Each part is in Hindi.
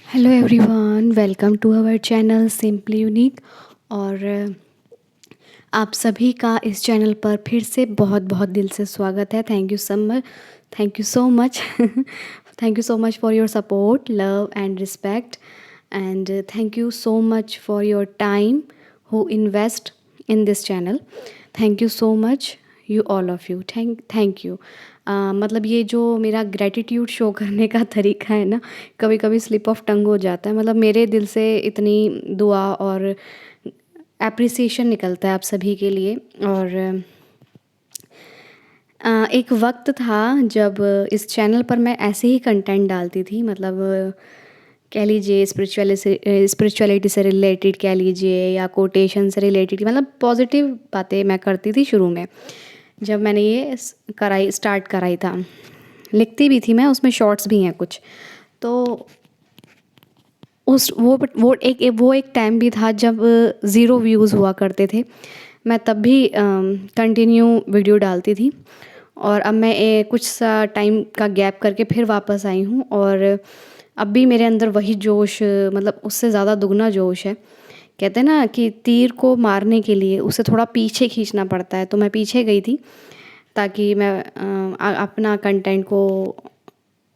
Hello everyone, welcome to our channel simply unique. और आप सभी का इस चैनल पर फिर से बहुत बहुत दिल से स्वागत है। Thank you so much, thank you so much thank you so much for your support, love and respect, and thank you so much for your time who invest in this channel. Thank you so much you all of you, thank you. मतलब ये जो मेरा ग्रैटिट्यूड शो करने का तरीका है ना, कभी कभी स्लिप ऑफ टंग हो जाता है। मतलब मेरे दिल से इतनी दुआ और एप्रिसिएशन निकलता है आप सभी के लिए। और एक वक्त था जब इस चैनल पर मैं ऐसे ही कंटेंट डालती थी। मतलब कह लीजिए स्पिरिचुअलिटी से रिलेटेड कह लीजिए, या कोटेशन से रिलेटेड, मतलब पॉजिटिव बातें मैं करती थी शुरू में जब मैंने ये स्टार्ट कराई था। लिखती भी थी मैं, उसमें शॉर्ट्स भी हैं कुछ। तो उस वो एक टाइम भी था जब ज़ीरो व्यूज़ हुआ करते थे। मैं तब भी कंटिन्यू वीडियो डालती थी। और अब मैं कुछ सा टाइम का गैप करके फिर वापस आई हूँ। और अब भी मेरे अंदर वही जोश, मतलब उससे ज़्यादा दुगना जोश है। कहते हैं ना कि तीर को मारने के लिए उसे थोड़ा पीछे खींचना पड़ता है। तो मैं पीछे गई थी ताकि मैं अपना कंटेंट को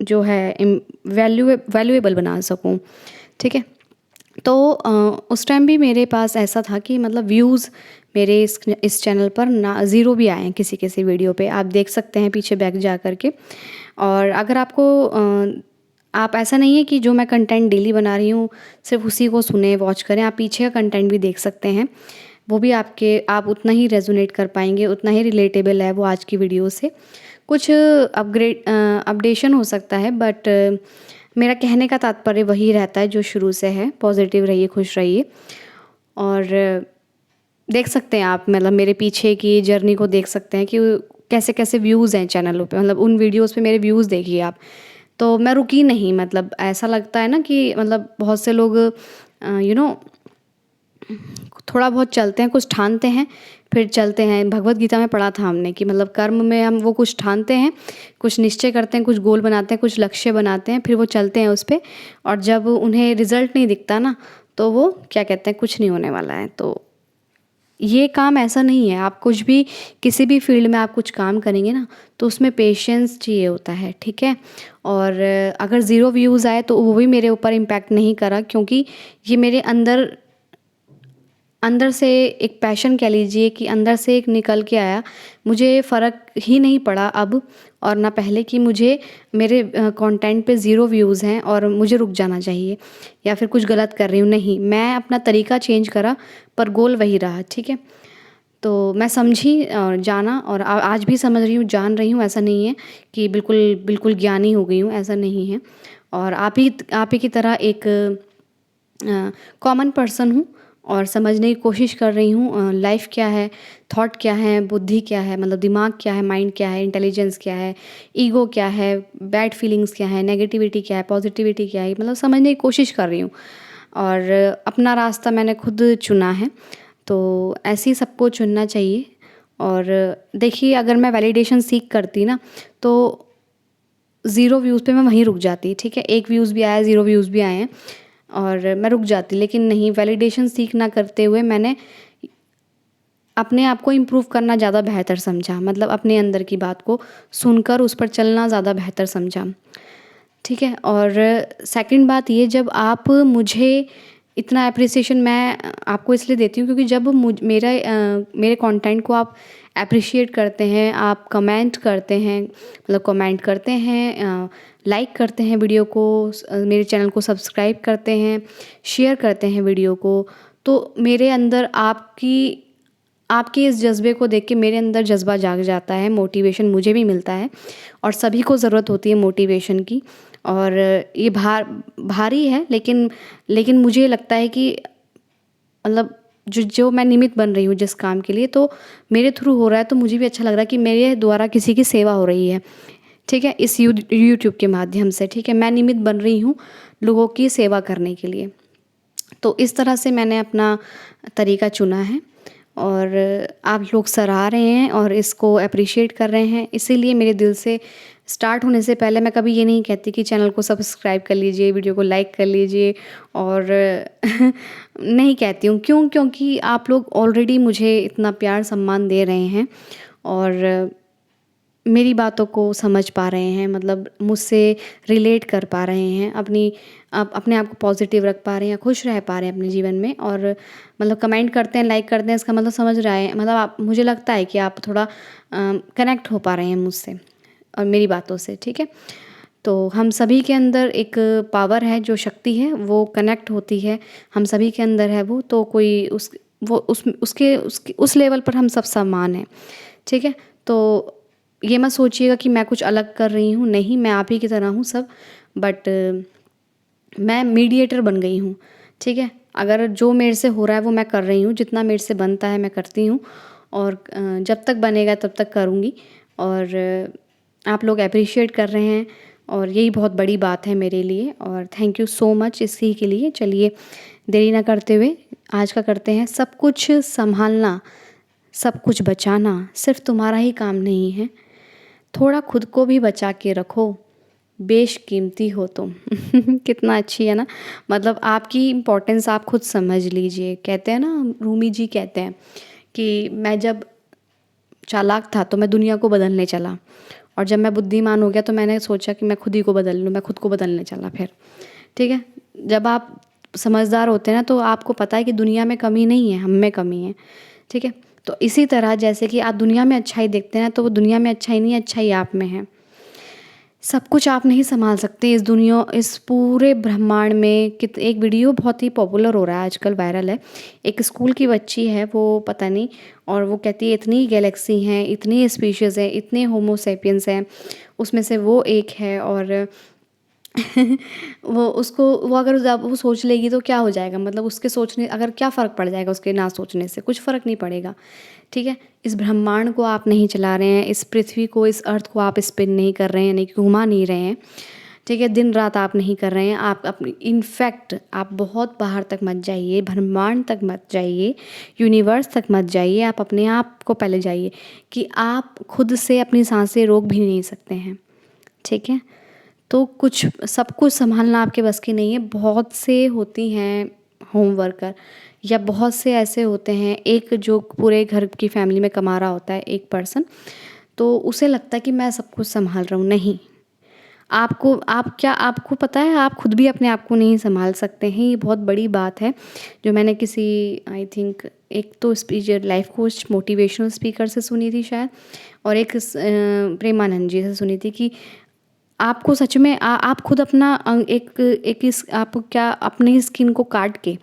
जो है वैल्यूएबल बना सकूं। ठीक है। तो उस टाइम भी मेरे पास ऐसा था कि मतलब व्यूज़ मेरे इस चैनल पर ना ज़ीरो भी आए हैं किसी किसी वीडियो पे। आप देख सकते हैं पीछे बैक जा कर के। और अगर आपको आप ऐसा नहीं है कि जो मैं कंटेंट डेली बना रही हूँ सिर्फ उसी को सुने वॉच करें, आप पीछे का कंटेंट भी देख सकते हैं। वो भी आप उतना ही रेजोनेट कर पाएंगे, उतना ही रिलेटेबल है वो आज की वीडियो से। कुछ अपडेशन हो सकता है, बट मेरा कहने का तात्पर्य वही रहता है जो शुरू से है। पॉजिटिव रहिए, खुश रहिए। और देख सकते हैं आप, मतलब मेरे पीछे की जर्नी को देख सकते हैं कि कैसे कैसे व्यूज़ हैं चैनलों पे। मतलब उन वीडियोस पे मेरे व्यूज़ देखिए आप। तो मैं रुकी नहीं। मतलब ऐसा लगता है ना कि मतलब बहुत से लोग थोड़ा बहुत चलते हैं, कुछ ठानते हैं, फिर चलते हैं। भगवत गीता में पढ़ा था हमने कि मतलब कर्म में हम वो कुछ ठानते हैं, कुछ निश्चय करते हैं, कुछ गोल बनाते हैं, कुछ लक्ष्य बनाते हैं, फिर वो चलते हैं उस पर। और जब उन्हें रिजल्ट नहीं दिखता ना, तो वो क्या कहते हैं, कुछ नहीं होने वाला है। तो ये काम ऐसा नहीं है। आप कुछ भी, किसी भी फील्ड में आप कुछ काम करेंगे ना, तो उसमें पेशेंस चाहिए होता है। ठीक है। और अगर ज़ीरो व्यूज़ आए तो वो भी मेरे ऊपर इम्पैक्ट नहीं करा, क्योंकि ये मेरे अंदर अंदर से एक पैशन कह लीजिए कि अंदर से एक निकल के आया। मुझे फ़र्क ही नहीं पड़ा अब और ना पहले कि मुझे मेरे कंटेंट पे ज़ीरो व्यूज़ हैं और मुझे रुक जाना चाहिए या फिर कुछ गलत कर रही हूँ। नहीं, मैं अपना तरीका चेंज करा पर गोल वही रहा। ठीक है। तो मैं समझी और जाना, और आज भी समझ रही हूँ, जान रही हूँ। ऐसा नहीं है कि बिल्कुल बिल्कुल ज्ञानी हो गई हूँ, ऐसा नहीं है। और आप ही की तरह एक कॉमन पर्सन हूँ और समझने की कोशिश कर रही हूँ लाइफ क्या है, थॉट क्या है, बुद्धि क्या है, मतलब दिमाग क्या है, माइंड क्या है, इंटेलिजेंस क्या है, ईगो क्या है, बैड फीलिंग्स क्या है, नेगेटिविटी क्या है, पॉजिटिविटी क्या है, मतलब समझने की कोशिश कर रही हूँ। और अपना रास्ता मैंने खुद चुना है। तो ऐसे ही सबको चुनना चाहिए। और देखिए, अगर मैं वैलिडेशन सीख करती ना, तो ज़ीरो व्यूज़ पे मैं वहीं रुक जाती। ठीक है। एक व्यूज़ भी आया, ज़ीरो व्यूज़ भी आए हैं और मैं रुक जाती। लेकिन नहीं, वैलिडेशन सीख ना करते हुए मैंने अपने आप को इम्प्रूव करना ज़्यादा बेहतर समझा। मतलब अपने अंदर की बात को सुनकर उस पर चलना ज़्यादा बेहतर समझा। ठीक है। और सेकंड बात ये, जब आप मुझे इतना एप्रिसिएशन मैं आपको इसलिए देती हूँ क्योंकि जब मेरे कंटेंट को आप एप्रिशिएट करते हैं, आप कमेंट करते हैं, मतलब कमेंट करते हैं, लाइक करते हैं वीडियो को, मेरे चैनल को सब्सक्राइब करते हैं, शेयर करते हैं वीडियो को, तो मेरे अंदर आपके इस जज्बे को देख के मेरे अंदर जज्बा जाग जाता है। मोटिवेशन मुझे भी मिलता है और सभी को ज़रूरत होती है मोटिवेशन की। और ये भारी है, लेकिन मुझे लगता है कि मतलब जो मैं निमित्त बन रही हूँ जिस काम के लिए, तो मेरे थ्रू हो रहा है, तो मुझे भी अच्छा लग रहा है कि मेरे द्वारा किसी की सेवा हो रही है। ठीक है। इस यूट्यूब के माध्यम से, ठीक है, मैं निमित्त बन रही हूँ लोगों की सेवा करने के लिए। तो इस तरह से मैंने अपना तरीका चुना है और आप लोग सराह रहे हैं और इसको अप्रिशिएट कर रहे हैं, इसीलिए मेरे दिल से स्टार्ट होने से पहले मैं कभी ये नहीं कहती कि चैनल को सब्सक्राइब कर लीजिए, वीडियो को लाइक कर लीजिए और नहीं कहती हूँ। क्यों? क्योंकि आप लोग ऑलरेडी मुझे इतना प्यार सम्मान दे रहे हैं और मेरी बातों को समझ पा रहे हैं, मतलब मुझसे रिलेट कर पा रहे हैं, अपने आप को पॉजिटिव रख पा रहे हैं, खुश रह पा रहे हैं अपने जीवन में और मतलब कमेंट करते हैं, लाइक करते हैं, इसका मतलब समझ रहे हैं, मतलब आप, मुझे लगता है कि आप थोड़ा कनेक्ट हो पा रहे हैं मुझसे और मेरी बातों से, ठीक है। तो हम सभी के अंदर एक पावर है, जो शक्ति है वो कनेक्ट होती है, हम सभी के अंदर है वो, तो कोई उस लेवल पर हम सब समान हैं, ठीक है। तो ये मत सोचिएगा कि मैं कुछ अलग कर रही हूँ, नहीं, मैं आप ही की तरह हूँ सब, बट मैं मीडिएटर बन गई हूँ, ठीक है। अगर जो मेरे से हो रहा है वो मैं कर रही हूँ, जितना मेरे से बनता है मैं करती हूँ और जब तक बनेगा तब तक करूँगी और आप लोग अप्रिशिएट कर रहे हैं और यही बहुत बड़ी बात है मेरे लिए और थैंक यू सो मच इसी के लिए। चलिए देरी ना करते हुए आज का करते हैं। सब कुछ संभालना, सब कुछ बचाना सिर्फ तुम्हारा ही काम नहीं है, थोड़ा खुद को भी बचा के रखो, बेशकीमती हो तुम। कितना अच्छी है ना, मतलब आपकी इम्पोर्टेंस आप खुद समझ लीजिए। कहते हैं ना, रूमी जी कहते हैं कि मैं जब चालाक था तो मैं दुनिया को बदलने चला और जब मैं बुद्धिमान हो गया तो मैंने सोचा कि मैं खुद ही को बदल लूँ, मैं खुद को बदलने चला फिर, ठीक है। जब आप समझदार होते हैं ना तो आपको पता है कि दुनिया में कमी नहीं है, हम में कमी है, ठीक है। तो इसी तरह जैसे कि आप दुनिया में अच्छाई देखते हैं तो वो दुनिया में अच्छाई नहीं है, अच्छाई आप में है। सब कुछ आप नहीं संभाल सकते इस दुनिया, इस पूरे ब्रह्मांड में। एक वीडियो बहुत ही पॉपुलर हो रहा है आजकल, वायरल है। एक स्कूल की बच्ची है, वो पता नहीं, और वो कहती है इतनी गैलेक्सी हैं, इतनी स्पीशीज़ हैं, इतने होमोसेपियंस हैं, उसमें से वो एक है और वो अगर जब वो सोच लेगी तो क्या हो जाएगा, मतलब उसके सोचने अगर क्या फ़र्क पड़ जाएगा, उसके ना सोचने से कुछ फ़र्क नहीं पड़ेगा, ठीक है। इस ब्रह्मांड को आप नहीं चला रहे हैं, इस पृथ्वी को, इस अर्थ को आप स्पिन नहीं कर रहे हैं, नहीं घुमा नहीं रहे हैं, ठीक है। दिन रात आप नहीं कर रहे हैं, आप अपनी, इनफैक्ट आप बहुत बाहर तक मत जाइए, ब्रह्मांड तक मत जाइए, यूनिवर्स तक मत जाइए, आप अपने आप को पहले जाइए कि आप खुद से अपनी सांसें रोक भी नहीं सकते हैं, ठीक है। तो कुछ सब कुछ सँभालना आपके बस की नहीं है। बहुत से होती हैं होम वर्कर या बहुत से ऐसे होते हैं, एक जो पूरे घर की फैमिली में कमा रहा होता है एक पर्सन, तो उसे लगता है कि मैं सब कुछ सँभाल रहा हूँ। नहीं, आपको पता है आप खुद भी अपने आप को नहीं सँभाल सकते हैं। ये बहुत बड़ी बात है जो मैंने किसी, आई थिंक, एक तो speech life coach motivational speaker से सुनी थी शायद, और एक प्रेमानंद जी से सुनी थी कि आपको सच में आप खुद अपना आप क्या अपनी स्किन को काट के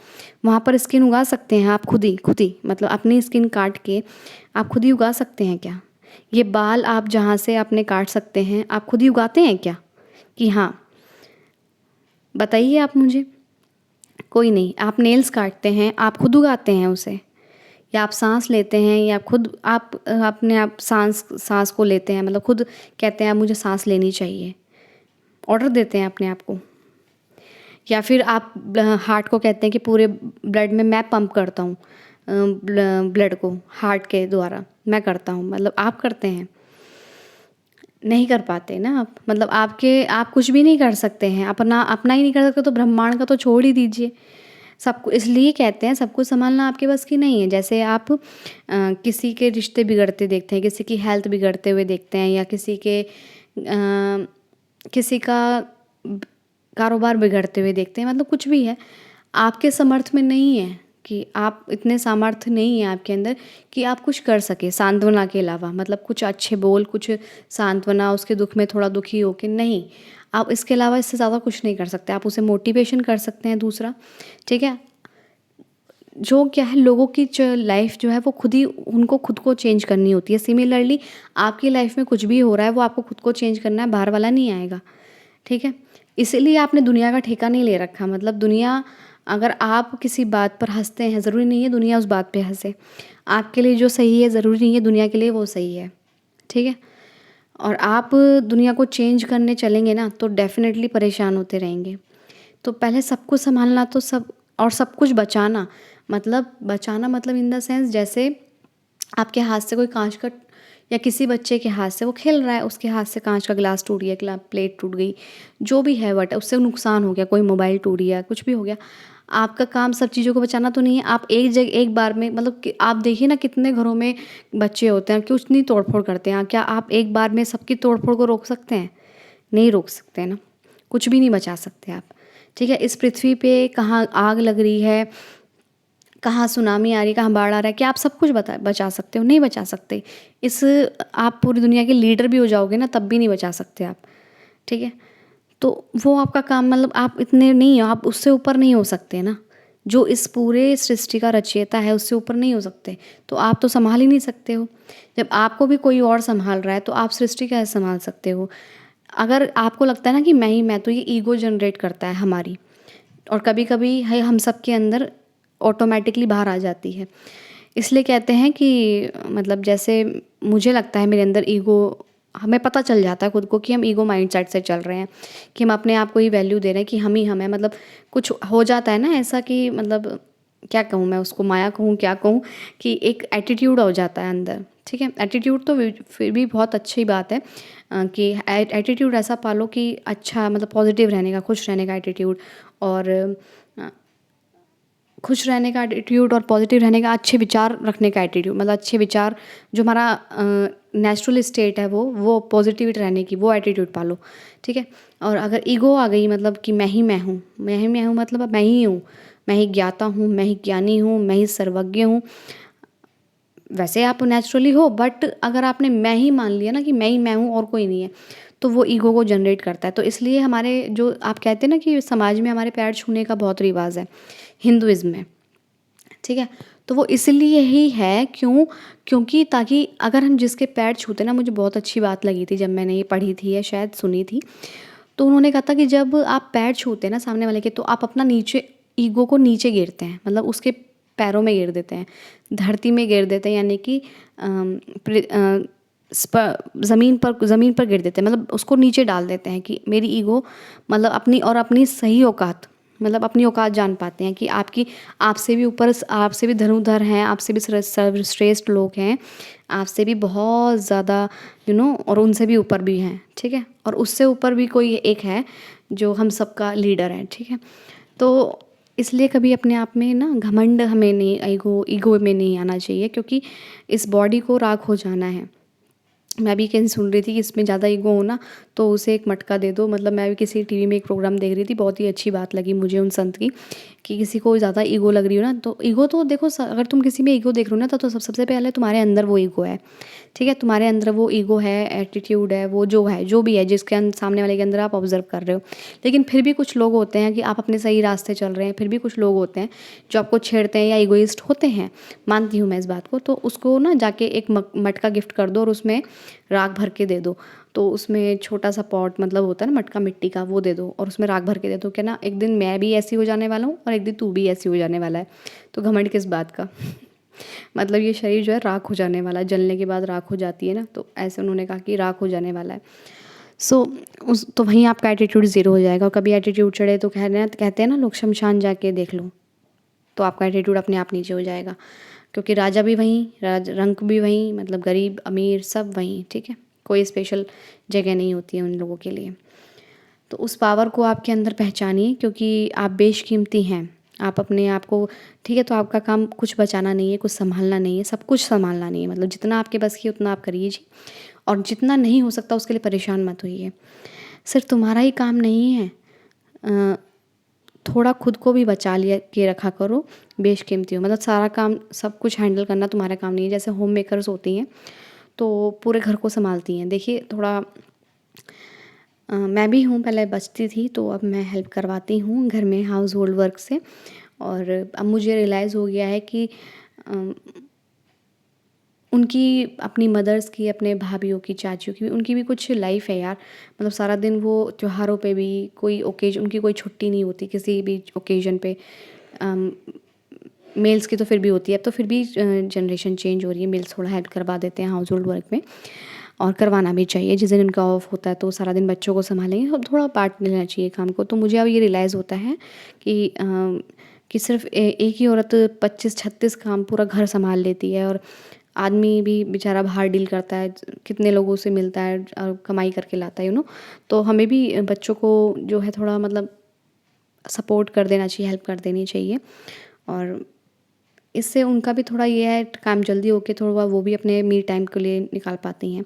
वहाँ पर स्किन उगा सकते हैं? आप खुद ही मतलब अपनी स्किन काट के आप खुद ही उगा सकते हैं क्या? ये बाल आप जहाँ से अपने काट सकते हैं, आप खुद ही उगाते हैं क्या? कि हाँ, बताइए आप मुझे। कोई नहीं। आप नेल्स काटते हैं, आप खुद उगाते हैं उसे, या आप सांस लेते हैं, या खुद आप अपने आप सांस को लेते हैं, मतलब खुद कहते हैं अब मुझे सांस लेनी चाहिए, ऑर्डर देते हैं अपने आप को। या फिर आप हार्ट को कहते हैं कि पूरे ब्लड में मैं पंप करता हूँ, ब्लड को हार्ट के द्वारा मैं करता हूँ, मतलब आप करते हैं? नहीं कर पाते ना आप, मतलब आप कुछ भी नहीं कर सकते हैं, अपना ही नहीं कर सकते तो ब्रह्मांड का तो छोड़ ही दीजिए। सबको इसलिए कहते हैं सब कुछ संभालना आपके बस की नहीं है। जैसे आप किसी के रिश्ते बिगड़ते देखते हैं, किसी की हेल्थ बिगड़ते हुए देखते हैं, या किसी का कारोबार बिगड़ते हुए देखते हैं, मतलब कुछ भी है, आपके समर्थ में नहीं है कि आप इतने सामर्थ्य नहीं है आपके अंदर कि आप कुछ कर सके सांत्वना के अलावा, मतलब कुछ अच्छे बोल, कुछ सांत्वना, उसके दुख में थोड़ा दुखी हो के, नहीं, आप इसके अलावा इससे ज़्यादा कुछ नहीं कर सकते। आप उसे मोटिवेशन कर सकते हैं दूसरा, ठीक है। जो क्या है, लोगों की जो लाइफ जो है वो उनको खुद को चेंज करनी होती है। सिमिलरली आपकी लाइफ में कुछ भी हो रहा है वो आपको खुद को चेंज करना है, बाहर वाला नहीं आएगा, ठीक है। इसीलिए आपने दुनिया का ठेका नहीं ले रखा, मतलब दुनिया, अगर आप किसी बात पर हंसते हैं, ज़रूरी नहीं है दुनिया उस बात पे हंसे। आपके लिए जो सही है ज़रूरी नहीं है दुनिया के लिए वो सही है, ठीक है। और आप दुनिया को चेंज करने चलेंगे ना तो डेफिनेटली परेशान होते रहेंगे। तो पहले सब कुछ संभालना, तो सब कुछ बचाना मतलब इन द सेंस, जैसे आपके हाथ से कोई कांच का या किसी बच्चे के हाथ से वो खेल रहा है, उसके हाथ से कांच का गिलास टूट गया, प्लेट टूट गई, जो भी है वट उससे नुकसान हो गया, कोई मोबाइल टूट गया, कुछ भी हो गया। आपका काम सब चीज़ों को बचाना तो नहीं है। आप एक बार में मतलब कि आप देखिए ना कितने घरों में बच्चे होते हैं कि उतनी तोड़-फोड़ करते हैं। क्या आप एक बार में सबकी तोड़-फोड़ को रोक सकते हैं? नहीं रोक सकते ना, कुछ भी नहीं बचा सकते आप, ठीक है? इस पृथ्वी पे कहाँ आग लग रही है, कहाँ सुनामी आ रही है, कहाँ बाढ़ आ रहा है, क्या आप सब कुछ बचा सकते हो? नहीं बचा सकते। इस आप पूरी दुनिया के लीडर भी हो जाओगे ना तब भी नहीं बचा सकते आप, ठीक है? तो वो आपका काम मतलब आप इतने नहीं हो, आप उससे ऊपर नहीं हो सकते ना। जो इस पूरे सृष्टि का रचयिता है उससे ऊपर नहीं हो सकते, तो आप तो सँभाल ही नहीं सकते हो। जब आपको भी कोई और सँभाल रहा है तो आप सृष्टि कैसे सँभाल सकते हो? अगर आपको लगता है ना कि मैं ही मैं, तो ये ईगो जनरेट करता है हमारी, और कभी-कभी है हम सबके अंदर ऑटोमैटिकली बाहर आ जाती है। इसलिए कहते हैं कि मतलब जैसे मुझे लगता है मेरे अंदर ईगो, हमें पता चल जाता है खुद को कि हम ईगो माइंडसेट से चल रहे हैं, कि हम अपने आप को ही वैल्यू दे रहे हैं कि हम ही हम हैं। मतलब कुछ हो जाता है ना ऐसा कि मतलब क्या कहूँ मैं उसको, माया कहूँ क्या कहूँ, कि एक एटीट्यूड हो जाता है अंदर, ठीक है? एटीट्यूड तो फिर भी बहुत अच्छी बात है, कि एटीट्यूड ऐसा पालो कि अच्छा मतलब पॉजिटिव रहने का, खुश रहने का एटीट्यूड, और अ, खुश रहने का एटीट्यूड और पॉजिटिव रहने का, अच्छे विचार रखने का एटीट्यूड, मतलब अच्छे विचार जो हमारा नेचुरल स्टेट है वो पॉजिटिविटी रहने की, वो एटीट्यूड पालो, ठीक है? और अगर ईगो आ गई मतलब कि मैं ही मैं हूँ, मैं ही मैं हूँ, मतलब मैं ही हूँ, मैं ही ज्ञाता हूँ, मैं ही ज्ञानी हूँ, मैं ही सर्वज्ञ हूँ, वैसे आप नेचुरली हो, बट अगर आपने मैं ही मान लिया ना कि मैं ही मैं हूँ और कोई नहीं है, तो वो ईगो को जनरेट करता है। तो इसलिए हमारे जो आप कहते हैं ना कि समाज में हमारे पैर छूने का बहुत रिवाज है हिंदुइज्म में, ठीक है? तो वो इसलिए ही है क्योंकि ताकि अगर हम जिसके पैर छूते ना, मुझे बहुत अच्छी बात लगी थी जब मैंने ये पढ़ी थी या शायद सुनी थी, तो उन्होंने कहा था कि जब आप पैर छूते हैं ना सामने वाले के, तो आप अपना नीचे ईगो को नीचे गिरते हैं, मतलब उसके पैरों में गिर देते हैं, धरती में गिर देते हैं, यानी कि ज़मीन पर गिर देते हैं, मतलब उसको नीचे डाल देते हैं कि मेरी ईगो मतलब अपनी सही औकात, मतलब अपनी औकात जान पाते हैं कि आपसे भी ऊपर, आपसे भी धनुधर हैं, आपसे भी सर्वश्रेष्ठ लोग हैं, आपसे भी बहुत ज़्यादा और उनसे भी ऊपर भी हैं, ठीक है? और उससे ऊपर भी कोई एक है जो हम सबका लीडर है, ठीक है? तो इसलिए कभी अपने आप में ना घमंड हमें नहीं, ईगो में नहीं आना चाहिए, क्योंकि इस बॉडी को राख हो जाना है। मैं भी कहीं सुन रही थी कि इसमें ज़्यादा ईगो हो ना तो उसे एक मटका दे दो, मतलब मैं भी किसी टीवी में एक प्रोग्राम देख रही थी, बहुत ही अच्छी बात लगी मुझे उन संत की, कि किसी को ज़्यादा ईगो लग रही हो ना, तो ईगो तो देखो अगर तुम किसी में ईगो देख रहे हो ना तो सबसे पहले तुम्हारे अंदर वो ईगो है, ठीक है? तुम्हारे अंदर वो ईगो है, एटीट्यूड है, वो जो है जो भी है जिसके सामने वाले के अंदर आप ऑब्जर्व कर रहे हो। लेकिन फिर भी कुछ लोग होते हैं कि आप अपने सही रास्ते चल रहे हैं, फिर भी कुछ लोग होते हैं जो आपको छेड़ते हैं या ईगोइस्ट होते हैं, मानती हूँ मैं इस बात को। तो उसको ना जाके एक मटका गिफ्ट कर दो और उसमें राख भर के दे दो। तो उसमें छोटा सा पॉट मतलब होता है ना मटका मिट्टी का, वो दे दो और उसमें राख भर के दे दो, क्या ना एक दिन मैं भी ऐसी हो जाने वाला हूँ और एक दिन तू भी ऐसी हो जाने वाला है, तो घमंड किस बात का। मतलब ये शरीर जो है राख हो जाने वाला है, जलने के बाद राख हो जाती है ना, तो ऐसे उन्होंने कहा कि राख हो जाने वाला है। सो उस तो वहीं आपका एटीट्यूड ज़ीरो हो जाएगा, और कभी एटीट्यूड चढ़े तो कहते हैं ना लोग, शमशान जाके देख लो, तो आपका एटीट्यूड अपने आप नीचे हो जाएगा, क्योंकि राजा भी वहीं, रंक भी वहीं, मतलब गरीब अमीर सब वहीं, ठीक है? कोई स्पेशल जगह नहीं होती है उन लोगों के लिए। तो उस पावर को आपके अंदर पहचानिए, क्योंकि आप बेशकीमती हैं। आप अपने आप को, ठीक है, तो आपका काम कुछ बचाना नहीं है, कुछ सँभालना नहीं है, सब कुछ सँभालना नहीं है, मतलब जितना आपके बस की उतना आप करिए जी, और जितना नहीं हो सकता उसके लिए परेशान मत होइए। सिर्फ तुम्हारा ही काम नहीं है, अ, थोड़ा खुद को भी बचा लिया के रखा करो, बेशकीमती हो, मतलब सारा काम सब कुछ हैंडल करना तुम्हारा काम नहीं है। जैसे होम मेकर्स होती हैं तो पूरे घर को संभालती हैं, देखिए थोड़ा मैं भी हूँ, पहले बचती थी तो अब मैं हेल्प करवाती हूँ घर में हाउस होल्ड वर्क से, और अब मुझे रियलाइज़ हो गया है कि अ, उनकी, अपनी मदर्स की, अपने भाभीयों की, चाचियों की भी, उनकी भी कुछ लाइफ है यार, मतलब सारा दिन वो त्योहारों पे भी, कोई ओकेजन, उनकी कोई छुट्टी नहीं होती किसी भी ओकेजन पे। मेल्स की तो फिर भी होती है, अब तो फिर भी जनरेशन चेंज हो रही है, मेल्स थोड़ा हेल्प करवा देते हैं हाउस होल्ड वर्क में, और करवाना भी चाहिए। जिस दिन उनका ऑफ होता है तो सारा दिन बच्चों को संभालेंगे, तो थोड़ा पार्ट लेना चाहिए काम को। तो मुझे अब ये रियलाइज़ होता है कि सिर्फ एक ही औरत 25-36 काम पूरा घर संभाल लेती है, और आदमी भी बेचारा बाहर डील करता है, कितने लोगों से मिलता है और कमाई करके लाता है, तो हमें भी बच्चों को जो है थोड़ा मतलब सपोर्ट कर देना चाहिए, हेल्प कर देनी चाहिए। और इससे उनका भी थोड़ा ये है, काम जल्दी होके थोड़ा वो भी अपने मी टाइम के लिए निकाल पाती हैं।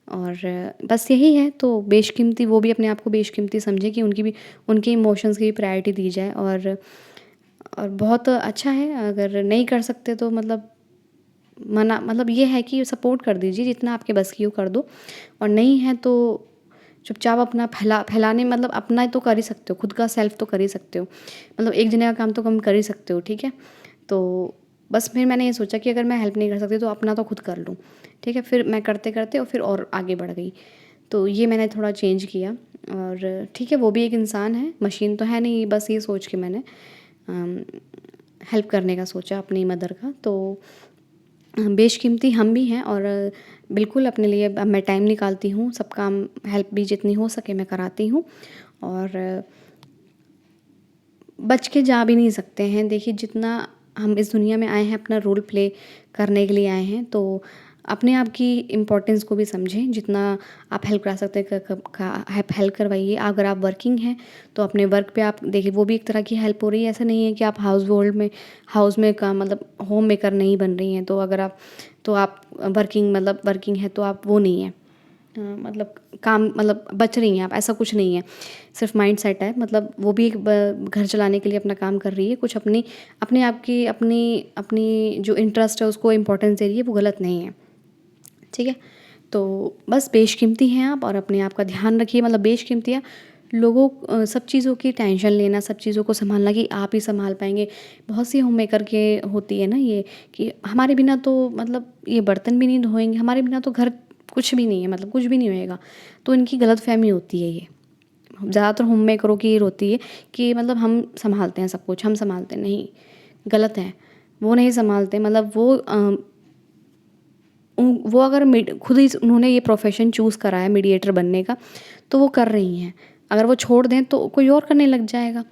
और बस यही है, तो बेशकीमती वो भी अपने आप को बेशकीमती समझे कि उनकी भी, उनके इमोशंस की भी प्रायोरिटी दी जाए। और बहुत अच्छा है, अगर नहीं कर सकते तो मतलब मना, मतलब ये है कि सपोर्ट कर दीजिए, जितना आपके बस की हो कर दो। और नहीं है तो चुपचाप अपना फैलाने, मतलब अपना तो कर ही सकते हो, खुद का सेल्फ तो कर ही सकते हो, मतलब एक जने का काम तो कम कर ही सकते हो, ठीक है। तो बस फिर मैंने ये सोचा कि अगर मैं हेल्प नहीं कर सकती तो अपना तो खुद कर लूँ, ठीक है। फिर मैं करते करते और फिर और आगे बढ़ गई, तो ये मैंने थोड़ा चेंज किया। और ठीक है, वो भी एक इंसान है, मशीन तो है नहीं, बस ये सोच के मैंने हेल्प करने का सोचा अपनी मदर का। तो बेशकीमती हम भी हैं, और बिल्कुल अपने लिए अब मैं टाइम निकालती हूँ, सब काम हेल्प भी जितनी हो सके मैं कराती हूँ। और बच के जा भी नहीं सकते हैं, देखिए जितना हम इस दुनिया में आए हैं अपना रोल प्ले करने के लिए आए हैं, तो अपने आप की इम्पोर्टेंस को भी समझें, जितना आप हेल्प करा सकते हैं हेल्प करवाइए। अगर आप वर्किंग हैं तो अपने वर्क पे आप देखिए, वो भी एक तरह की हेल्प हो रही है। ऐसा नहीं है कि आप हाउस में काम, मतलब होम मेकर नहीं बन रही हैं, तो अगर आप वर्किंग है तो आप वो नहीं है, मतलब काम, मतलब बच रही हैं आप, ऐसा कुछ नहीं है, सिर्फ माइंड सेट है। मतलब वो भी एक घर चलाने के लिए अपना काम कर रही है, कुछ अपने आप की अपनी जो इंटरेस्ट है उसको इम्पोर्टेंस दे रही है, वो गलत नहीं है, ठीक है। तो बस बेशकीमती हैं आप, और अपने आप का ध्यान रखिए। मतलब बेशकीमती है सब चीज़ों की टेंशन लेना, सब चीज़ों को संभालना कि आप ही संभाल पाएंगे। बहुत सी होम मेकर के होती है ना ये, कि हमारे बिना तो मतलब ये बर्तन भी नहीं धोएंगे, हमारे बिना तो घर कुछ भी नहीं है, मतलब कुछ भी नहीं होएगा। तो इनकी गलतफहमी होती है ये, ज़्यादातर होम मेकरों की ये होती है कि मतलब हम संभालते हैं सब कुछ, हम संभालते हैं, नहीं, गलत है। वो नहीं संभालते, मतलब वो अगर खुद ही उन्होंने ये प्रोफेशन चूज़ करा है मीडिएटर बनने का, तो वो कर रही हैं। अगर वो छोड़ दें तो कोई और करने लग जाएगा,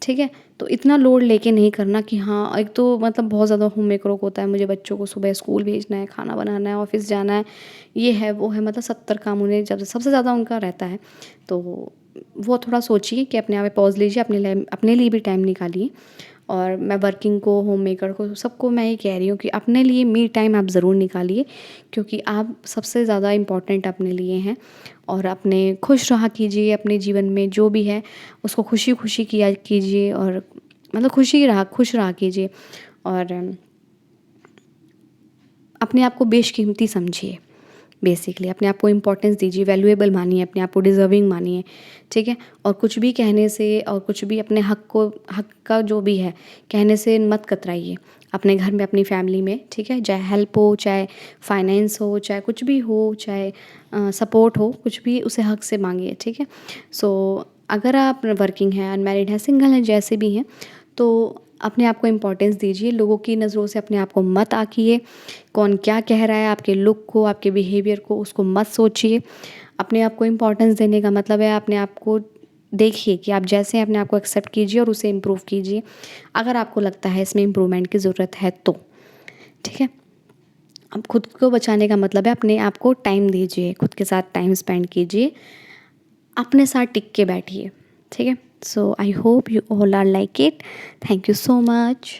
ठीक है। तो इतना लोड लेके नहीं करना कि हाँ, एक तो मतलब बहुत ज़्यादा होम मेकरों को होता है, मुझे बच्चों को सुबह स्कूल भेजना है, खाना बनाना है, ऑफिस जाना है, ये है वो है, मतलब 70 काम उन्हें जब सबसे ज़्यादा उनका रहता है। तो वो थोड़ा सोचिए कि अपने आप पे पॉज़ लीजिए, अपने लिए भी टाइम निकालिए। और मैं वर्किंग को, होम मेकर को, सबको मैं ये कह रही हूँ कि अपने लिए मी टाइम आप ज़रूर निकालिए, क्योंकि आप सबसे ज़्यादा इम्पोर्टेंट अपने लिए हैं। और अपने खुश रहा कीजिए, अपने जीवन में जो भी है उसको खुशी खुशी किया कीजिए, और मतलब खुश रहा कीजिए। और अपने आप को बेशकीमती समझिए, बेसिकली अपने आप को इम्पोर्टेंस दीजिए, वैल्यूएबल मानिए, अपने आप को डिज़र्विंग मानिए, ठीक है। और कुछ भी कहने से, और कुछ भी अपने हक का जो भी है कहने से मत कतराइए, अपने घर में, अपनी फैमिली में, ठीक है। चाहे हेल्प हो, चाहे फाइनेंस हो, चाहे कुछ भी हो, चाहे सपोर्ट हो, कुछ भी उसे हक से मांगिए, ठीक है। सो अगर आप वर्किंग हैं, अनमैरिड हैं, सिंगल हैं, जैसे भी हैं, तो अपने आप को इम्पोर्टेंस दीजिए। लोगों की नज़रों से अपने आप को मत आँकिए, कौन क्या कह रहा है आपके लुक को, आपके बिहेवियर को, उसको मत सोचिए। अपने आप को इम्पोर्टेंस देने का मतलब है अपने आप को देखिए कि आप जैसे हैं, अपने आप को एक्सेप्ट कीजिए और उसे इम्प्रूव कीजिए, अगर आपको लगता है इसमें इम्प्रूवमेंट की ज़रूरत है तो, ठीक है। अब खुद को बचाने का मतलब है अपने आप को टाइम दीजिए, खुद के साथ टाइम स्पेंड कीजिए, अपने साथ टिक के बैठिए, ठीक है। So I hope you all are like it. Thank you so much.